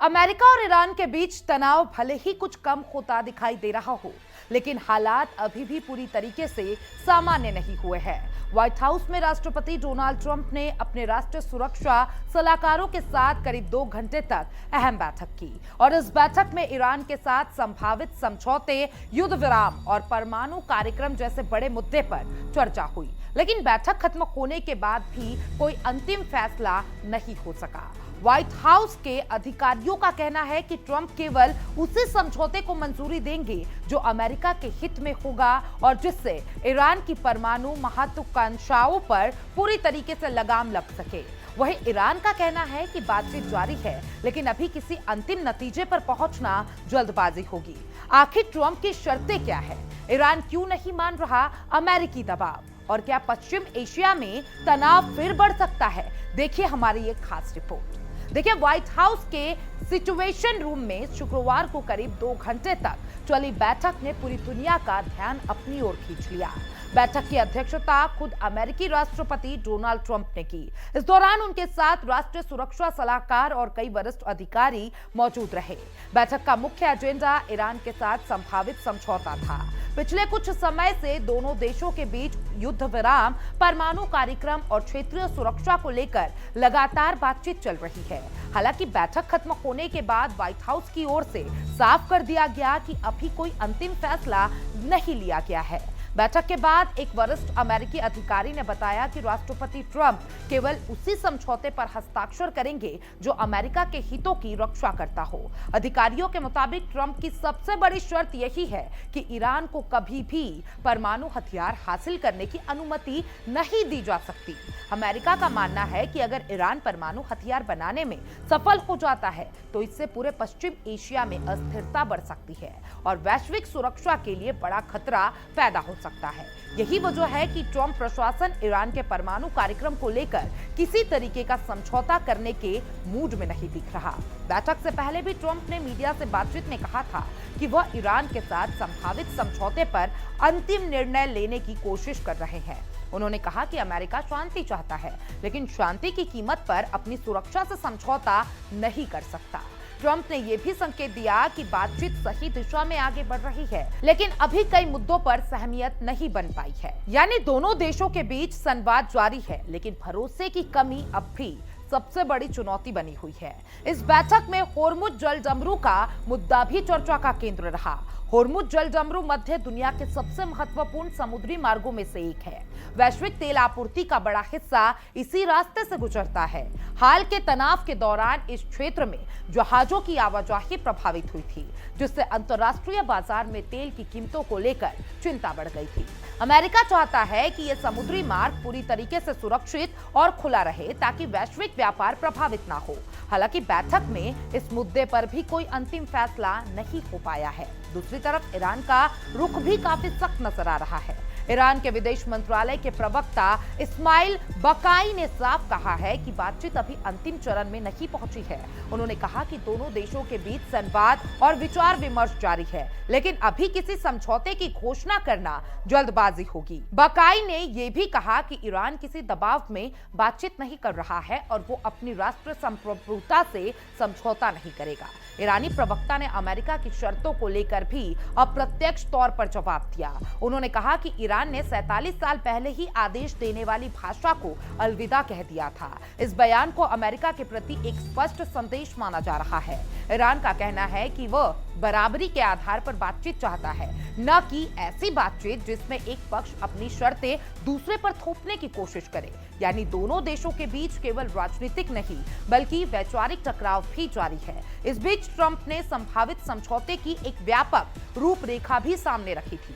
America और Iran के बीच तनाव भले ही कुछ कम होता दिखाई दे रहा हो, लेकिन हालात अभी भी पूरी तरीके से सामान्य नहीं हुए हैं। व्हाइट हाउस में राष्ट्रपति डोनाल्ड ट्रंप ने अपने राष्ट्रीय सुरक्षा सलाहकारों के साथ करीब 2 घंटे तक अहम बैठक की और इस बैठक में ईरान के साथ संभावित समझौते, युद्ध विराम और परमाणु कार्यक्रम जैसे बड़े मुद्दे पर चर्चा हुई। लेकिन बैठक खत्म होने के बाद भी कोई अंतिम फैसला नहीं हो सका। व्हाइट हाउस के अधिकारियों का कहना है कि ट्रंप केवल उसी समझौते को मंजूरी देंगे जो अमेरिका के हित में होगा और जिससे ईरान की परमाणु महत्वाकांक्षाओं पर पूरी तरीके से लगाम लग सके। वहीं ईरान का कहना है कि बातचीत जारी है, लेकिन अभी किसी अंतिम नतीजे पर पहुंचना जल्दबाजी होगी। आखिर ट्रंप की शर्तें क्या है? ईरान क्यों नहीं मान रहा अमेरिकी दबाव? और क्या पश्चिम एशिया में तनाव फिर बढ़ सकता है? देखिए हमारी एक खास रिपोर्ट। देखिए, व्हाइट हाउस के सिचुएशन रूम में शुक्रवार को करीब 2 घंटे तक चली बैठक ने पूरी दुनिया का ध्यान अपनी ओर खींच लिया। बैठक की अध्यक्षता खुद अमेरिकी राष्ट्रपति डोनाल्ड ट्रंप ने की। इस दौरान उनके साथ राष्ट्रीय सुरक्षा सलाहकार और कई वरिष्ठ अधिकारी मौजूद रहे। बैठक का मुख्य एजेंडा ईरान के साथ संभावित समझौता था। पिछले कुछ समय से दोनों देशों के बीच युद्ध विराम, परमाणु कार्यक्रम और क्षेत्रीय सुरक्षा को लेकर लगातार बातचीत चल रही है। हालांकि बैठक खत्म होने के बाद व्हाइट हाउस की ओर से साफ कर दिया गया कि अभी कोई अंतिम फैसला नहीं लिया गया है। बैठक के बाद एक वरिष्ठ अमेरिकी अधिकारी ने बताया कि राष्ट्रपति ट्रंप केवल उसी समझौते पर हस्ताक्षर करेंगे जो अमेरिका के हितों की रक्षा करता हो। अधिकारियों के मुताबिक ट्रंप की सबसे बड़ी शर्त यही है कि ईरान को कभी भी परमाणु हथियार हासिल करने की अनुमति नहीं दी जा सकती। अमेरिका का मानना है कि अगर ईरान परमाणु हथियार बनाने में सफल हो जाता है तो इससे पूरे पश्चिम एशिया में अस्थिरता बढ़ सकती है और वैश्विक सुरक्षा के लिए बड़ा खतरा पैदा हो सकता है। यही वजह है कि ट्रंप प्रशासन ईरान के परमाणु कार्यक्रम को लेकर किसी तरीके का समझौता करने के मूड में नहीं दिख रहा। बैठक से पहले भी ट्रंप ने मीडिया से बातचीत में कहा था कि वह ईरान के साथ संभावित समझौते पर अंतिम निर्णय लेने की कोशिश कर रहे हैं। उन्होंने कहा कि अमेरिका शांति चाहता है, लेकिन शांति की कीमत पर अपनी सुरक्षा से समझौता नहीं कर सकता। ट्रंप ने यह भी संकेत दिया कि बातचीत सही दिशा में आगे बढ़ रही है, लेकिन अभी कई मुद्दों पर सहमति नहीं बन पाई है। यानी दोनों देशों के बीच संवाद जारी है, लेकिन भरोसे की कमी अब भी सबसे बड़ी चुनौती बनी हुई है। इस बैठक में होर्मुज जलजमरू का मुद्दा भी चर्चा का केंद्र रहा। होर्मुज जलजमरू मध्य दुनिया के सबसे महत्वपूर्ण समुद्री मार्गों में से एक है। वैश्विक तेल आपूर्ति का बड़ा हिस्सा इसी रास्ते से गुजरता है। हाल के तनाव के दौरान इस क्षेत्र में जहाजों की आवाजाही प्रभावित हुई थी, जिससे अंतर्राष्ट्रीय बाजार में तेल की कीमतों को लेकर चिंता बढ़ गई थी। अमेरिका चाहता है कि यह समुद्री मार्ग पूरी तरीके से सुरक्षित और खुला रहे ताकि वैश्विक व्यापार प्रभावित ना हो। हालांकि बैठक में इस मुद्दे पर भी कोई अंतिम फैसला नहीं हो पाया है। दूसरी तरफ ईरान का रुख भी काफी सख्त नजर आ रहा है। ईरान के विदेश मंत्रालय के प्रवक्ता इस्माइल बकाई ने साफ कहा है कि बातचीत अभी अंतिम चरण में नहीं पहुंची है। उन्होंने कहा कि दोनों देशों के बीच संवाद और विचार विमर्श जारी है, लेकिन अभी किसी समझौते की घोषणा करना जल्दबाजी होगी। बकाई ने यह भी कहा कि ईरान किसी दबाव में बातचीत नहीं कर रहा है और वो अपनी राष्ट्रीय संप्रभुता से समझौता नहीं करेगा। ईरानी प्रवक्ता ने अमेरिका की शर्तों को लेकर भी अप्रत्यक्ष तौर पर जवाब दिया। उन्होंने कहा कि ईरान ने 47 साल पहले ही आदेश देने वाली भाषा को अलविदा कह दिया था। इस बयान को अमेरिका के प्रति एक स्पष्ट संदेश माना जा रहा है। ईरान का कहना है कि वह बराबरी के आधार पर बातचीत चाहता है, न कि ऐसी बातचीत जिसमें एक पक्ष अपनी शर्तें दूसरे पर थोपने की कोशिश करे। यानी दोनों देशों के बीच केवल राजनीतिक नहीं बल्कि वैचारिक टकराव भी जारी है। इस बीच ट्रंप ने संभावित समझौते की एक व्यापक रूपरेखा भी सामने रखी थी।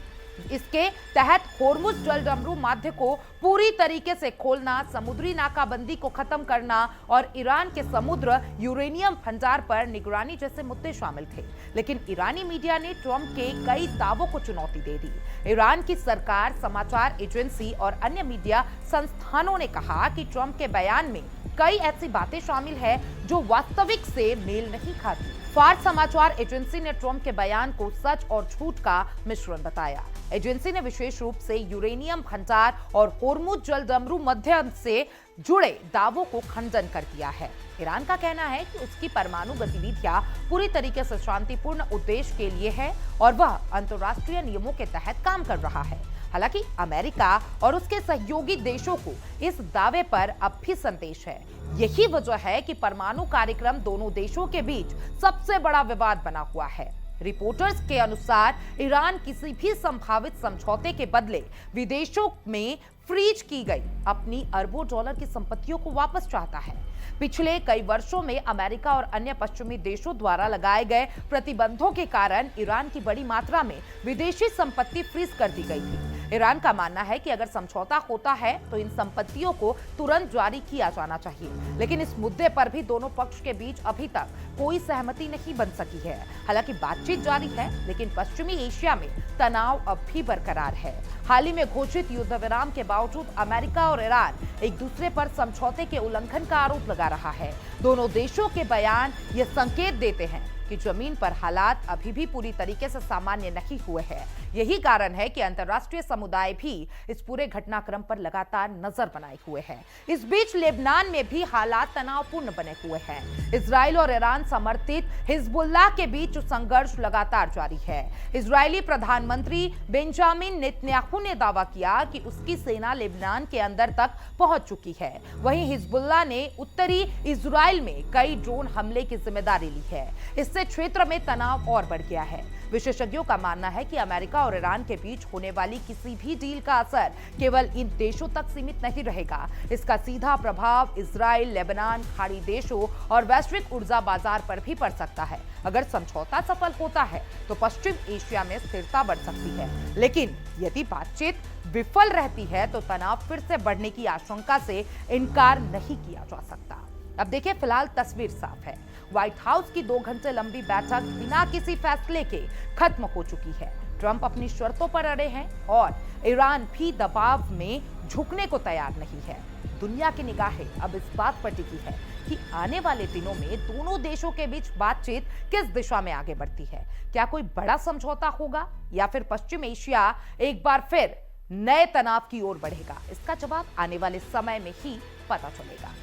इसके तहत होर्मुज जलजमरू मार्ग को पूरी तरीके से खोलना, समुद्री नाकाबंदी को खत्म करना और ईरान के समुद्र यूरेनियम भंडार पर निगरानी जैसे मुद्दे शामिल थे। लेकिन ईरानी मीडिया ने ट्रंप के कई दावों को चुनौती दे दी। ईरान की सरकार, समाचार एजेंसी और अन्य मीडिया संस्थानों ने कहा कि ट्रंप के बयान में कई ऐसी बातें शामिल है जो वास्तविक से मेल नहीं खाती। फार्स समाचार एजेंसी ने ट्रंप के बयान को सच और झूठ का मिश्रण बताया। एजेंसी ने विशेष रूप से यूरेनियम भंडार और होर्मुज जलडमरू माध्यम से जुड़े दावों को खंडन कर दिया है। ईरान का कहना है कि उसकी परमाणु गतिविधियां पूरी तरीके से शांतिपूर्ण उद्देश्य के लिए है और वह अंतर्राष्ट्रीय नियमों के तहत काम कर रहा है। हालांकि अमेरिका और उसके सहयोगी देशों को इस दावे पर अब भी संदेश है। यही वजह है कि परमाणु कार्यक्रम दोनों देशों के बीच सबसे बड़ा विवाद बना हुआ है। रिपोर्टर्स के अनुसार ईरान किसी भी संभावित समझौते के बदले विदेशों में फ्रीज की गई अपनी अरबों डॉलर की संपत्तियों को वापस चाहता है। पिछले कई वर्षों में अमेरिका और अन्य पश्चिमी देशों द्वारा लगाए गए प्रतिबंधों के कारण ईरान की बड़ी मात्रा में विदेशी संपत्ति फ्रीज कर दी गई थी। ईरान का मानना है कि अगर समझौता होता है तो इन संपत्तियों को तुरंत जारी किया जाना चाहिए, लेकिन इस मुद्दे पर भी दोनों पक्ष के बीच अभी तक कोई सहमति नहीं बन सकी है। हालांकि बातचीत जारी है, लेकिन पश्चिमी एशिया में तनाव अब भी बरकरार है। हाल ही में घोषित युद्ध विराम के बावजूद अमेरिका और ईरान एक दूसरे पर समझौते के उल्लंघन का आरोप लगा रहा है। दोनों देशों के बयान ये संकेत देते हैं कि जमीन पर हालात अभी भी पूरी तरीके से सामान्य नहीं हुए हैं। यही कारण है कि अंतर्राष्ट्रीय समुदाय भी इस पूरे घटनाक्रम पर लगातार नजर बनाए हुए है। इस बीच लेबनान में भी हालात तनावपूर्ण बने हुए हैं। इजराइल और ईरान समर्थित हिजबुल्लाह के बीच संघर्ष लगातार जारी है। इजरायली प्रधानमंत्री बेंजामिन नेतन्याहू ने दावा किया कि उसकी सेना लेबनान के अंदर तक पहुंच चुकी है। वहीं हिजबुल्लाह ने उत्तरी इजराइल में कई ड्रोन हमले की जिम्मेदारी ली है। इससे क्षेत्र में तनाव और बढ़ गया है। विशेषज्ञों का मानना है कि अमेरिका और ईरान के बीच होने वाली किसी भी डील का असर केवल इन देशों तक सीमित नहीं रहेगा। इसका सीधा प्रभाव इजराइल, लेबनान, खाड़ी देशों और वैश्विक ऊर्जा बाजार पर भी पड़ सकता है। अगर समझौता सफल होता है तो पश्चिम एशिया में स्थिरता बढ़ सकती है, लेकिन यदि बातचीत विफल रहती है तो तनाव फिर से बढ़ने की आशंका से इनकार नहीं किया जा सकता। अब देखिए, फिलहाल तस्वीर साफ है। व्हाइट हाउस की 2 घंटे लंबी बैठक बिना किसी फैसले के खत्म हो चुकी है। ट्रंप अपनी शर्तों पर अड़े हैं और ईरान भी दबाव में झुकने को तैयार नहीं है। दुनिया की निगाहें अब इस बात पर टिकी है कि आने वाले दिनों में दोनों देशों के बीच बातचीत किस दिशा में आगे बढ़ती है। क्या कोई बड़ा समझौता होगा या फिर पश्चिम एशिया एक बार फिर नए तनाव की ओर बढ़ेगा? इसका जवाब आने वाले समय में ही पता चलेगा।